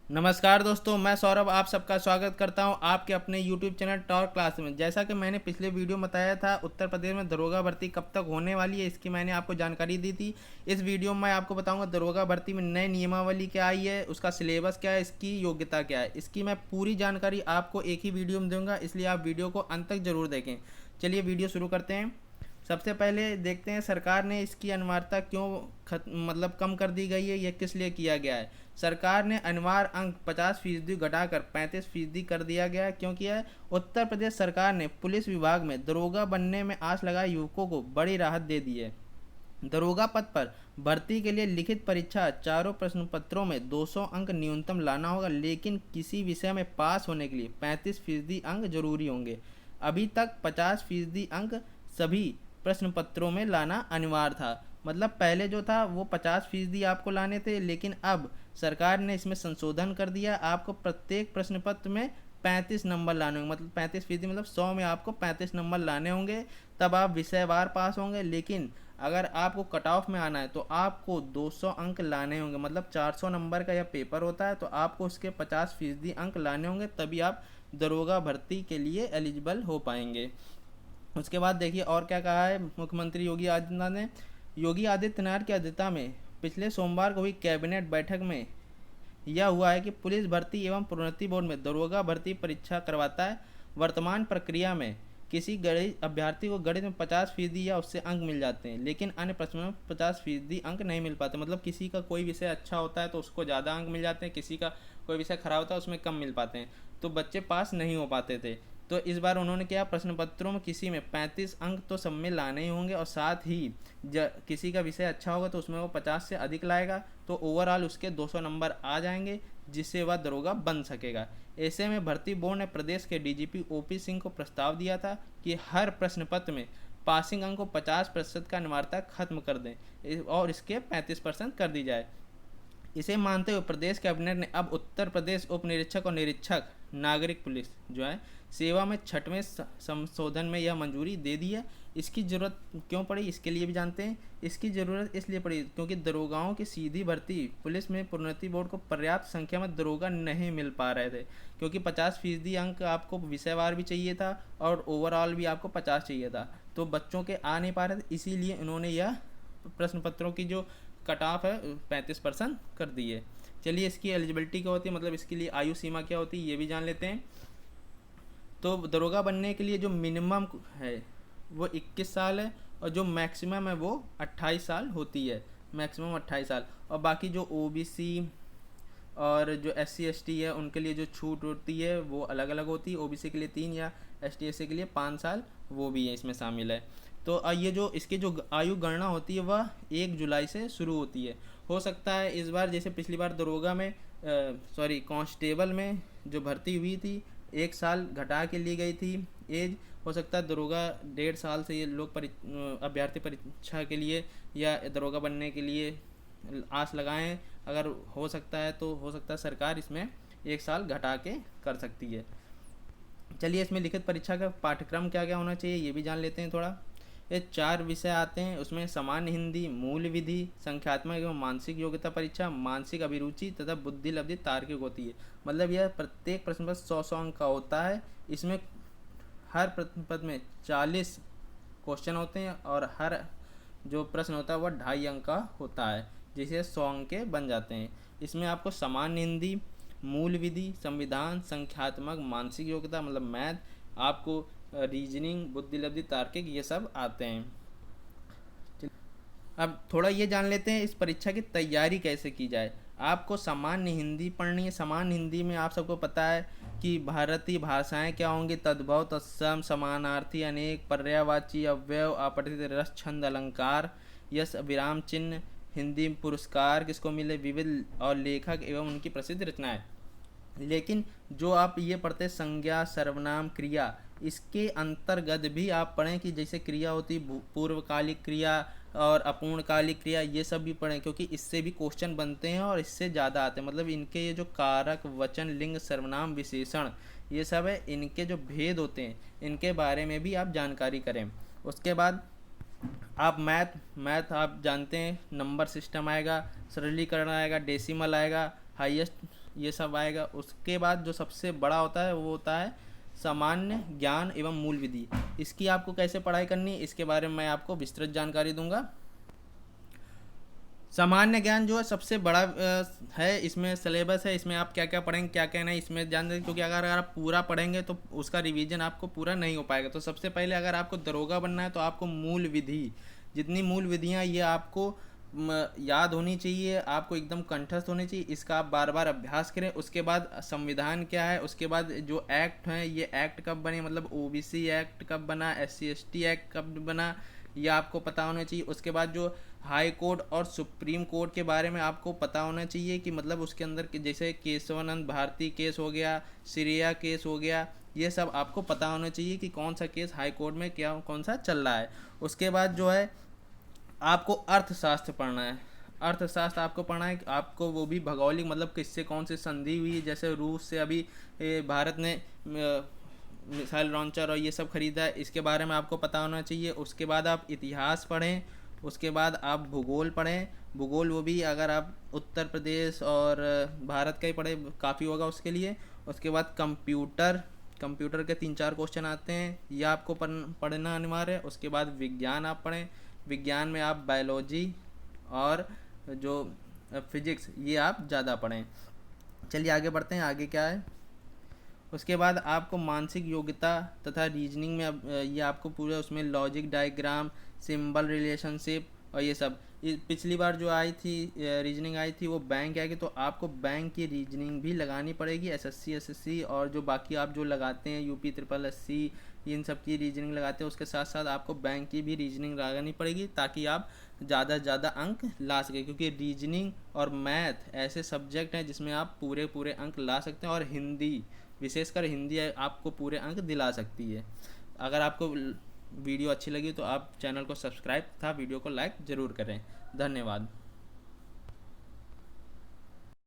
नमस्कार दोस्तों, मैं सौरभ आप सबका स्वागत करता हूं आपके अपने YouTube चैनल टॉर क्लास में। जैसा कि मैंने पिछले वीडियो में बताया था, उत्तर प्रदेश में दरोगा भर्ती कब तक होने वाली है, इसकी मैंने आपको जानकारी दी थी। इस वीडियो में मैं आपको बताऊंगा दरोगा भर्ती में नई नियमावली क्या आई है, उसका सिलेबस क्या है, इसकी योग्यता क्या है। इसकी मैं पूरी जानकारी आपको एक ही वीडियो में दूंगा, इसलिए आप वीडियो को अंत तक जरूर देखें। चलिए वीडियो शुरू करते हैं। सबसे पहले देखते हैं सरकार ने इसकी अनिवार्यता क्यों मतलब कम कर दी गई है, यह किस लिए किया गया है। सरकार ने अनिवार्य अंक 50% घटाकर 35% कर दिया गया है। क्यों किया है? उत्तर प्रदेश सरकार ने पुलिस विभाग में दरोगा बनने में आस लगाए युवकों को बड़ी राहत दे दी है। दरोगा पद पर भर्ती के लिए लिखित परीक्षा चारों प्रश्न पत्रों में 200 अंक न्यूनतम लाना होगा, लेकिन किसी विषय में पास होने के लिए 35% अंक जरूरी होंगे। अभी तक 50% अंक सभी प्रश्न पत्रों में लाना अनिवार्य था। मतलब पहले जो था वो 50% आपको लाने थे, लेकिन अब सरकार ने इसमें संशोधन कर दिया। आपको प्रत्येक प्रश्न पत्र में 35 नंबर लाने होंगे। मतलब 35% मतलब 100 में आपको 35 नंबर लाने होंगे, तब आप विषयवार पास होंगे। लेकिन अगर आपको कट ऑफ में आना है तो आपको 200 अंक लाने होंगे। मतलब 400 नंबर का यह पेपर होता है, तो आपको उसके 50% अंक लाने होंगे, तभी आप दरोगा भर्ती के लिए एलिजिबल हो पाएंगे। उसके बाद देखिए और क्या कहा है मुख्यमंत्री योगी आदित्यनाथ ने। योगी आदित्यनाथ की अध्यक्षता में पिछले सोमवार को हुई कैबिनेट बैठक में यह हुआ है कि पुलिस भर्ती एवं प्रोन्नति बोर्ड में दरोगा भर्ती परीक्षा करवाता है। वर्तमान प्रक्रिया में किसी गणित अभ्यर्थी को गणित में 50% या उससे अंक मिल जाते हैं, लेकिन अन्य प्रश्नों में 50% अंक नहीं मिल पाते। मतलब किसी का कोई विषय अच्छा होता है तो उसको ज़्यादा अंक मिल जाते हैं, किसी का कोई विषय खराब होता है उसमें कम मिल पाते हैं, तो बच्चे पास नहीं हो पाते थे। तो इस बार उन्होंने क्या, प्रश्न पत्रों में किसी में 35 अंक तो सब में लाने ही होंगे, और साथ ही किसी का विषय अच्छा होगा तो उसमें वो 50 से अधिक लाएगा, तो ओवरऑल उसके 200 नंबर आ जाएंगे, जिससे वह दरोगा बन सकेगा। ऐसे में भर्ती बोर्ड ने प्रदेश के डीजीपी ओपी सिंह को प्रस्ताव दिया था कि हर प्रश्न पत्र में पासिंग अंक को 50% का अनिवार्यता खत्म कर दें और इसके 35% कर दी जाए। इसे मानते हुए प्रदेश कैबिनेट ने अब उत्तर प्रदेश उप निरीक्षक और निरीक्षक नागरिक पुलिस जो है सेवा में 6वें संशोधन में यह मंजूरी दे दी है। इसकी ज़रूरत क्यों पड़ी, इसके लिए भी जानते हैं। इसकी ज़रूरत इसलिए पड़ी क्योंकि दरोगाओं की सीधी भर्ती पुलिस में प्रोन्नति बोर्ड को पर्याप्त संख्या में दरोगा नहीं मिल पा रहे थे, क्योंकि 50% अंक आपको विषयवार भी चाहिए था और ओवरऑल भी आपको 50 चाहिए था, तो बच्चों के आ नहीं पा रहे थे। इसीलिए इन्होंने यह प्रश्न पत्रों की जो कट ऑफ है 35% कर दी है। चलिए इसकी एलिजिबिलिटी क्या होती है, मतलब इसके लिए आयु सीमा क्या होती है, ये भी जान लेते हैं। तो दरोगा बनने के लिए जो मिनिमम है वो 21 साल है, और जो मैक्सिमम है वो 28 साल होती है। मैक्सिमम 28 साल। और बाकी जो ओबीसी और जो SC ST है उनके लिए जो छूट होती है वो अलग अलग होती है। ओबीसी के लिए 3 या ST SC के लिए 5 साल वो भी है इसमें शामिल है। तो ये जो इसकी जो आयु गणना होती है वह 1 जुलाई से शुरू होती है। हो सकता है इस बार जैसे पिछली बार दरोगा में कांस्टेबल में जो भर्ती हुई थी 1 साल घटा के ली गई थी एज। हो सकता है दरोगा 1.5 साल से ये लोग अभ्यर्थी परीक्षा के लिए या दरोगा बनने के लिए आस लगाएं। अगर हो सकता है तो हो सकता है सरकार इसमें 1 साल घटा के कर सकती है। चलिए इसमें लिखित परीक्षा का पाठ्यक्रम क्या क्या होना चाहिए ये भी जान लेते हैं थोड़ा। ये 4 विषय आते हैं, उसमें सामान्य हिंदी, मूल विधि, संख्यात्मक एवं मानसिक योग्यता परीक्षा, मानसिक अभिरुचि तथा बुद्धि लब्धि तार्किक होती है। मतलब यह प्रत्येक प्रश्न पत्र 100 अंक का होता है। इसमें हर प्रश्न पत्र में 40 क्वेश्चन होते हैं और हर जो प्रश्न होता है वह 2.5 अंक का होता है, जिसे 100 अंक के बन जाते हैं। इसमें आपको सामान्य हिंदी, मूल विधि, संविधान, संख्यात्मक, मानसिक योग्यता मतलब मैथ, आपको रीजनिंग, बुद्धि लब्धि तार्किक ये सब आते हैं। अब थोड़ा ये जान लेते हैं इस परीक्षा की तैयारी कैसे की जाए। आपको सामान्य हिंदी पढ़नी है। सामान्य हिंदी में आप सबको पता है कि भारतीय भाषाएं क्या होंगी, तद्भव, तत्सम, समानार्थी, अनेक, पर्यायवाची, अव्यय, अपठित, रस, छंद, अलंकार, यश, विराम चिन्ह। हिंदी पुरस्कार किसको मिले, विविध और लेखक एवं उनकी प्रसिद्ध रचनाएं। लेकिन जो आप ये पढ़ते संज्ञा, सर्वनाम, क्रिया, इसके अंतर्गत भी आप पढ़ें कि जैसे क्रिया होती पूर्वकालिक क्रिया और अपूर्णकालिक क्रिया, ये सब भी पढ़ें, क्योंकि इससे भी क्वेश्चन बनते हैं और इससे ज़्यादा आते हैं। मतलब इनके ये जो कारक, वचन, लिंग, सर्वनाम, विशेषण ये सब है, इनके जो भेद होते हैं इनके बारे में भी आप जानकारी करें। उसके बाद आप मैथ आप जानते हैं, नंबर सिस्टम आएगा, सरलीकरण आएगा, डेसिमल आएगा, हाईएस्ट ये सब आएगा। उसके बाद जो सबसे बड़ा होता है वो होता है सामान्य ज्ञान एवं मूल विधि। इसकी आपको कैसे पढ़ाई करनी है इसके बारे में मैं आपको विस्तृत जानकारी दूंगा। सामान्य ज्ञान जो है सबसे बड़ा है, इसमें सिलेबस है, इसमें आप क्या क्या पढ़ेंगे क्या क्या नहीं इसमें जान दें, क्योंकि अगर आप पूरा पढ़ेंगे तो उसका रिवीजन आपको पूरा नहीं हो पाएगा। तो सबसे पहले अगर आपको दरोगा बनना है तो आपको मूल विधि, जितनी मूल विधियाँ ये आपको याद होनी चाहिए, आपको एकदम कंठस्थ होनी चाहिए, इसका आप बार बार अभ्यास करें। उसके बाद संविधान क्या है, उसके बाद जो एक्ट हैं ये एक्ट कब बने, मतलब ओबीसी एक्ट कब बना, एससी एसटी एक्ट कब बना, ये आपको पता होना चाहिए। उसके बाद जो हाई कोर्ट और सुप्रीम कोर्ट के बारे में आपको पता होना चाहिए कि मतलब उसके अंदर जैसे केशवानंद भारती केस हो गया, सिरिया केस हो गया, ये सब आपको पता होना चाहिए कि कौन सा केस हाई कोर्ट में क्या कौन सा चल रहा है। उसके बाद जो है आपको अर्थशास्त्र पढ़ना है। अर्थशास्त्र आपको पढ़ना है, आपको वो भी भौगोलिक, मतलब किससे कौन सी संधि हुई, जैसे रूस से अभी भारत ने मिसाइल लॉन्चर और ये सब खरीदा है, इसके बारे में आपको पता होना चाहिए। उसके बाद आप इतिहास पढ़ें, उसके बाद आप भूगोल पढ़ें। भूगोल वो भी अगर आप उत्तर प्रदेश और भारत का ही पढ़े काफ़ी होगा उसके लिए। उसके बाद कंप्यूटर के 3-4 क्वेश्चन आते हैं, ये आपको पढ़ना अनिवार्य है। उसके बाद विज्ञान आप पढ़ें, विज्ञान में आप बायोलॉजी और जो फिजिक्स ये आप ज़्यादा पढ़ें। चलिए आगे बढ़ते हैं, आगे क्या है। उसके बाद आपको मानसिक योग्यता तथा रीजनिंग में ये आपको पूरा उसमें लॉजिक डायग्राम, सिंबल रिलेशनशिप और ये सब। पिछली बार जो आई थी रीजनिंग आई थी वो बैंक आएगी, तो आपको बैंक की रीजनिंग भी लगानी पड़ेगी, एसएससी एसएससी और जो बाकी आप जो लगाते हैं यूपी ट्रिपल एससी इन सब की रीजनिंग लगाते हैं, उसके साथ साथ आपको बैंक की भी रीजनिंग लगानी पड़ेगी ताकि आप ज़्यादा से ज़्यादा अंक ला सकें, क्योंकि रीजनिंग और मैथ ऐसे सब्जेक्ट हैं जिसमें आप पूरे पूरे अंक ला सकते हैं, और हिंदी विशेषकर हिंदी आपको पूरे अंक दिला सकती है। अगर आपको वीडियो अच्छी लगी तो आप चैनल को सब्सक्राइब तथा वीडियो को लाइक ज़रूर करें। धन्यवाद।